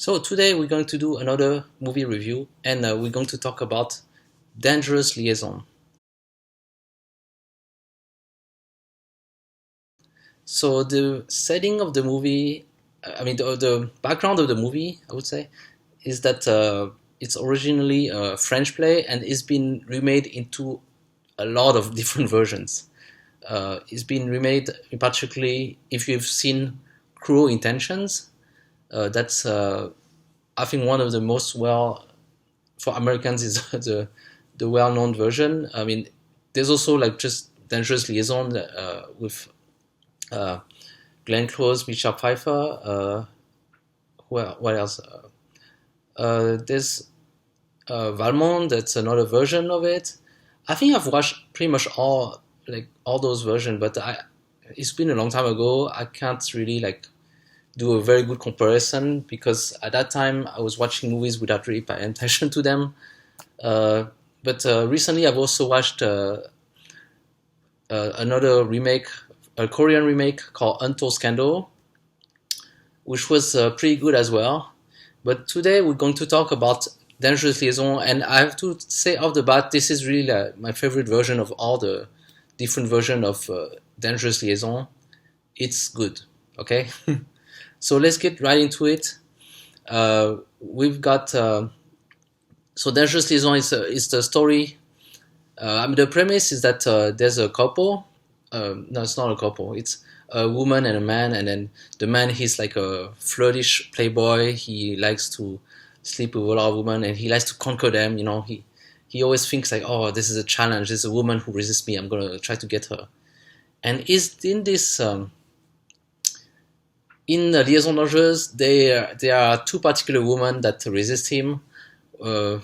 So today we're going to do another movie review, and we're going to talk about Dangerous Liaison. So the setting of the movie, the background of the movie, I would say, is that it's originally a French play and it's been remade into a lot of different versions. It's been remade, particularly if you've seen Cruel Intentions. That's I think one of the most for Americans is the well-known version. I mean, there's also like just Dangerous Liaison with uh, Glenn Close, Michelle Pfeiffer. What else? There's Valmont. That's another version of it. I think I've watched pretty much all those versions, but it's been a long time ago. I can't really do a very good comparison because at that time I was watching movies without really paying attention to them. But recently I've also watched another remake, a Korean remake called Untold Scandal, which was pretty good as well. But today we're going to talk about Dangerous Liaison, and I have to say off the bat, this is really my favorite version of all the different versions of Dangerous Liaison. It's good, okay? So let's get right into it. We've got so Dangerous Liaison is the story. The premise is that there's a couple. No, it's not a couple. It's a woman and a man, and then the man, he's like a flirtish playboy. He likes to sleep with a lot of women, and he likes to conquer them. You know, he always thinks like, oh, this is a challenge. There's a woman who resists me. I'm gonna try to get her. And is in this. In Liaison Dangereuse, there are two particular women that resist him. I'm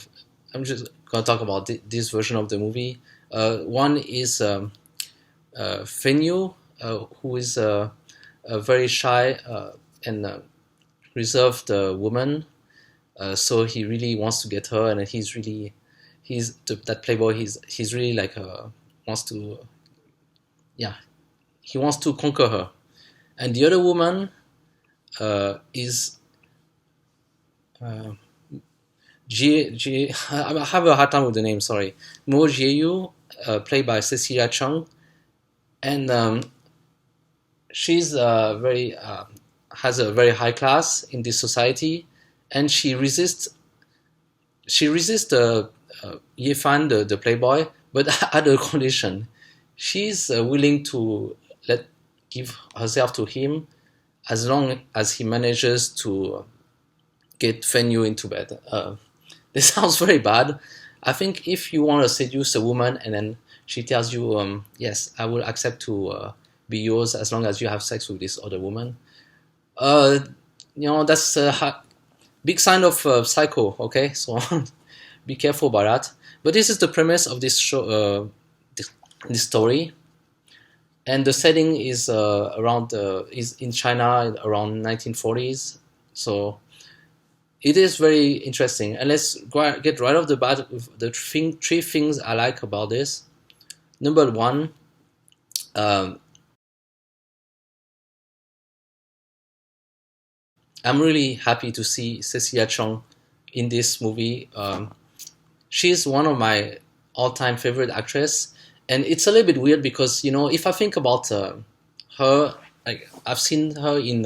just gonna talk about this version of the movie. One is Fenyu, who is a very shy and reserved woman. So he really wants to get her, and that playboy. He's really wants to, yeah, he wants to conquer her. And the other woman is I have a hard time with the name. Sorry, Mo Jieyu, played by Cecilia Chung, and she's very has a very high class in this society, and she resists Ye Fan, the playboy, but at a condition. She's willing to give herself to him as long as he manages to get Fenyu into bed. This sounds very bad. I think if you want to seduce a woman and then she tells you, yes, I will accept to be yours as long as you have sex with this other woman, that's a big sign of psycho, okay? So be careful about that. But this is the premise of this show, this story. And the setting is is in China around 1940s, so it is very interesting. And let's get right off the bat with the three things I like about this. Number one, I'm really happy to see Cecilia Chung in this movie. She's one of my all-time favorite actresses. And it's a little bit weird because, if I think about her, I've seen her in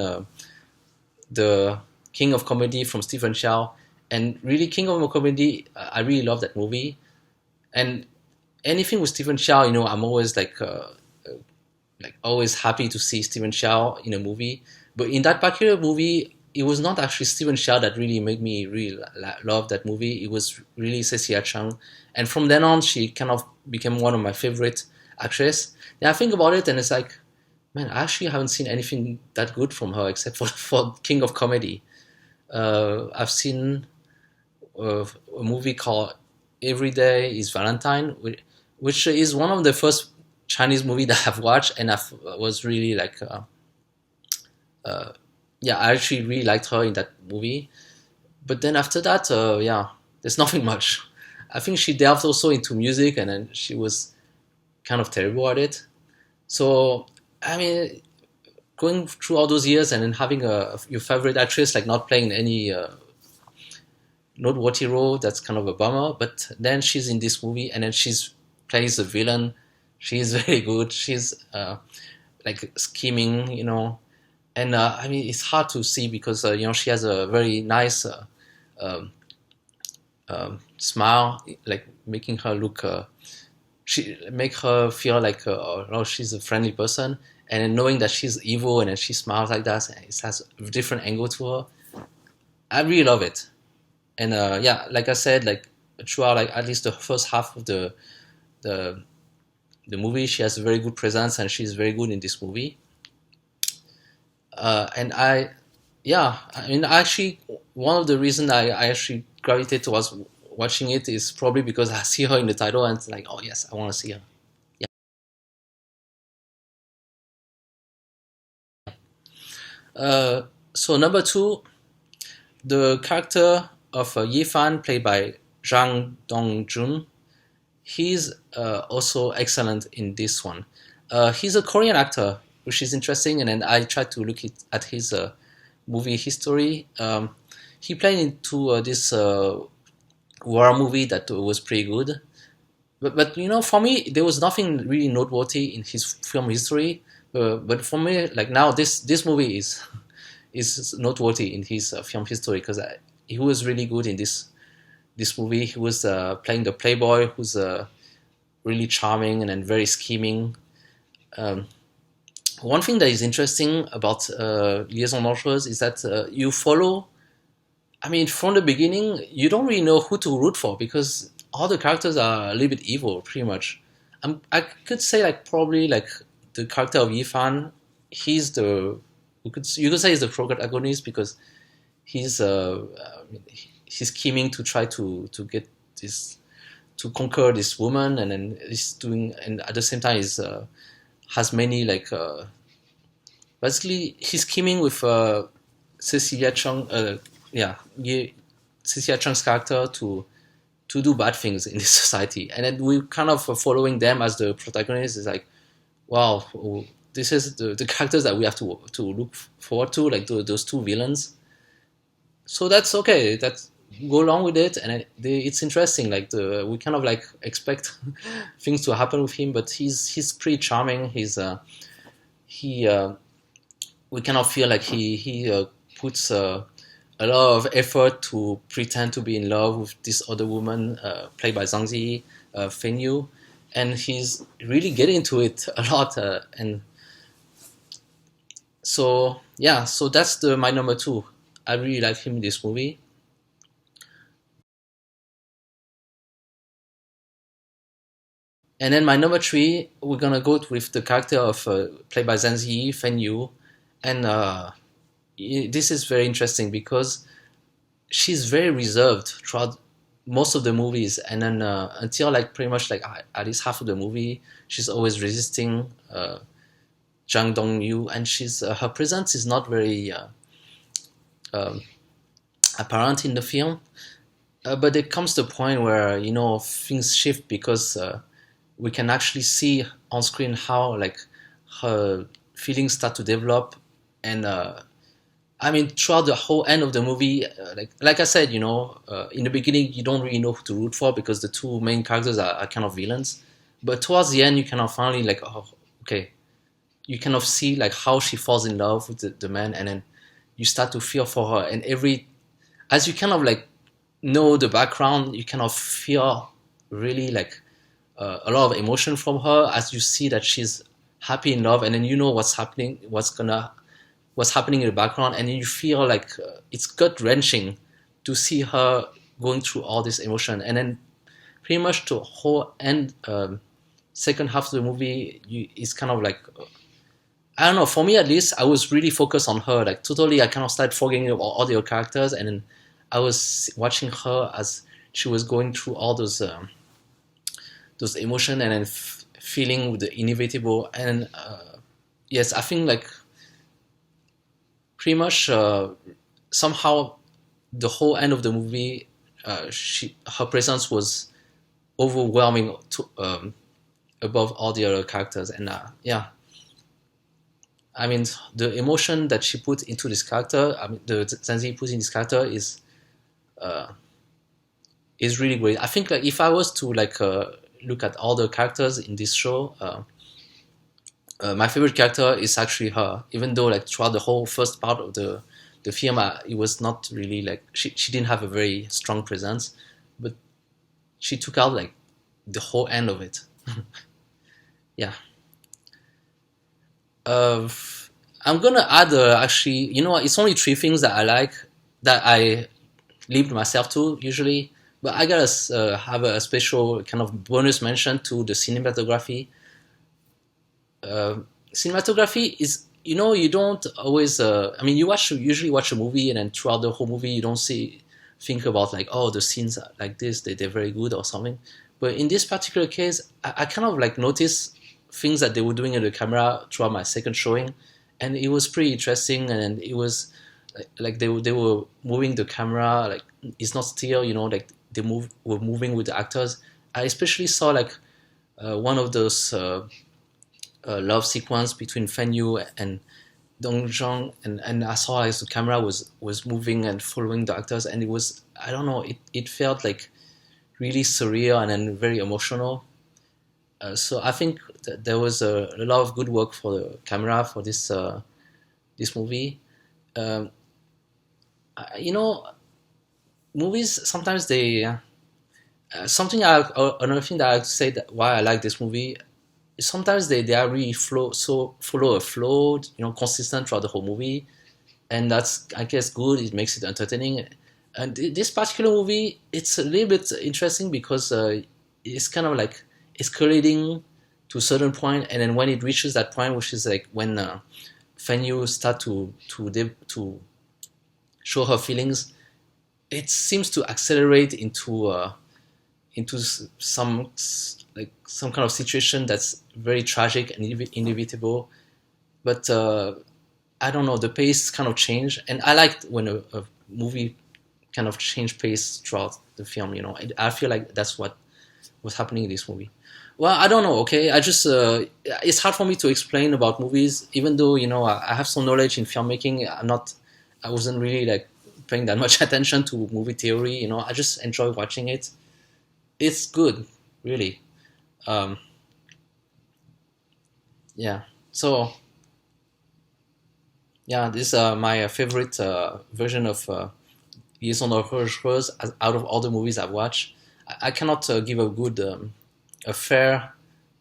the King of Comedy from Stephen Chow, and really King of Comedy, I really love that movie. And anything with Stephen Chow, I'm always always happy to see Stephen Chow in a movie. But in that particular movie, it was not actually Stephen Chow that really made me really love that movie. It was really Cecilia Chung. And from then on, she kind of became one of my favorite actresses. And I think about it and it's like, man, I actually haven't seen anything that good from her except for King of Comedy. I've seen a movie called Every Day is Valentine, which is one of the first Chinese movie that I've watched, and I was really I actually really liked her in that movie. But then after that, there's nothing much. I think she delved also into music, and then she was kind of terrible at it. So, I mean, going through all those years and then having your favorite actress not playing any noteworthy role. That's kind of a bummer. But then she's in this movie, and then she's plays the villain. She's very good. She's like scheming, and I mean it's hard to see because she has a very nice um, smile, like making her look. She make her feel like she's a friendly person, and then knowing that she's evil and then she smiles like that, it has a different angle to her. I really love it. And yeah, like I said, like throughout like at least the first half of the the movie, she has a very good presence and she's very good in this movie. And yeah, I mean, actually, one of the reasons I actually gravitated towards watching it is probably because I see her in the title and it's like, oh yes, I want to see her. Yeah. So number two, the character of Yi Fan, played by Zhang Dongjun, he's also excellent in this one. He's a Korean actor, which is interesting, and then I tried to look at his movie history. He played into this war movie that was pretty good. But for me, there was nothing really noteworthy in his film history. But for me, like now, this movie is noteworthy in his film history because he was really good in this movie. He was playing the playboy who's really charming and then very scheming. Um, One thing that is interesting about Liaison Dangereuse is that you follow. I mean, from the beginning, you don't really know who to root for because all the characters are a little bit evil, pretty much. I could say like probably like the character of Yifan, he's the you could say he's the protagonist because he's he's scheming to try to get this to conquer this woman, and then he's doing, and at the same time he's has many like basically he's scheming with Cecilia Chung, Cecilia Chung's character to do bad things in this society, and then we kind of following them as the protagonist is like, wow, this is the characters that we have to look forward to, like those two villains. So that's okay. That's go along with it, and it's interesting. Like we kind of like expect things to happen with him, but he's pretty charming. He we kind of feel like he puts a lot of effort to pretend to be in love with this other woman played by Zhang Ziyi, Feng Yu, and he's really getting into it a lot. And so yeah, so that's my number two. I really like him in this movie. And then my number three, we're gonna go with the character of played by Zhang Ziyi, Feng Yu, and this is very interesting because she's very reserved throughout most of the movies, and then until like pretty much like at least half of the movie, she's always resisting Zhang Dongyu, and she's her presence is not very um, apparent in the film. But it comes to a point where things shift because we can actually see on screen how like her feelings start to develop, and I mean, throughout the whole end of the movie, like I said, in the beginning you don't really know who to root for because the two main characters are kind of villains. But towards the end, you kind of finally like, oh, okay, you kind of see like how she falls in love with the man, and then you start to feel for her. And as you kind of like know the background, you kind of feel really like a lot of emotion from her as you see that she's happy in love, and then you know what's happening, what's happening in the background, and you feel like it's gut wrenching to see her going through all this emotion, and then pretty much the whole end second half of the movie is kind of like I don't know. For me, at least, I was really focused on her. Like totally, I kind of started forgetting about all the other characters, and then I was watching her as she was going through all those emotion, and then feeling the inevitable. And yes, I think like pretty much somehow the whole end of the movie, her presence was overwhelming above all the other characters, and yeah. I mean, the emotion that she put into this character, I mean, the Zanzi put in this character is is really great. I think like if I was to like look at all the characters in this show, my favorite character is actually her. Even though like throughout the whole first part of the film, it was not really like she didn't have a very strong presence, but she took out like the whole end of it. Yeah. Uh, I'm gonna add actually, you know what? It's only three things that I like that I limit myself to usually, but I gotta have a special kind of bonus mention to the cinematography. uh, Cinematography is, you know, you don't always I mean you usually watch a movie and then throughout the whole movie you don't think about like, oh, the scenes are like this, they're very good or something. But in this particular case, I kind of like noticed things that they were doing in the camera throughout my second showing, and it was pretty interesting. And it was like they were moving the camera like it's not still, you know, like were moving with the actors. I especially saw like one of those love sequence between Fenyu and Dongjong, and I saw as the camera was moving and following the actors, and it was, I don't know, it felt like really surreal and then very emotional. So I think that there was a lot of good work for the camera for this movie. Um, you know, movies sometimes they another thing that I say that why I like this movie, sometimes they are really follow a flow, you know, consistent throughout the whole movie, and that's, I guess, good. It makes it entertaining. And this particular movie, it's a little bit interesting because it's kind of like escalating to a certain point, and then when it reaches that point, which is like when Fenyu start to show her feelings, it seems to accelerate into some kind of situation that's very tragic and inevitable. But I don't know, the pace kind of changed, and I liked when a movie kind of changed pace throughout the film. You know, I feel like that's what was happening in this movie. Well, I don't know. Okay, I just it's hard for me to explain about movies, even though, you know, I have some knowledge in filmmaking. I wasn't really like paying that much attention to movie theory. You know, I just enjoy watching it. It's good, really. Um, yeah. So yeah, this is my favorite version of Liaison Dangereuse out of all the movies I've watched. I cannot give a good, a fair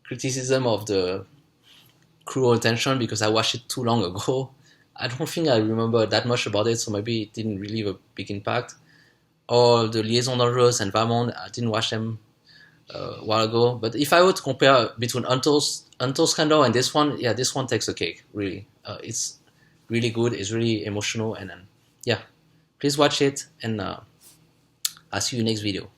criticism of the Cruel Intention because I watched it too long ago. I don't think I remember that much about it, so maybe it didn't really have a big impact. Or the Liaison Dangereuse and Vamond, I didn't watch them a while ago. But if I were to compare between Untold Scandal and this one, yeah, this one takes a cake, really. It's really good, it's really emotional, and then, yeah, please watch it, and I'll see you next video.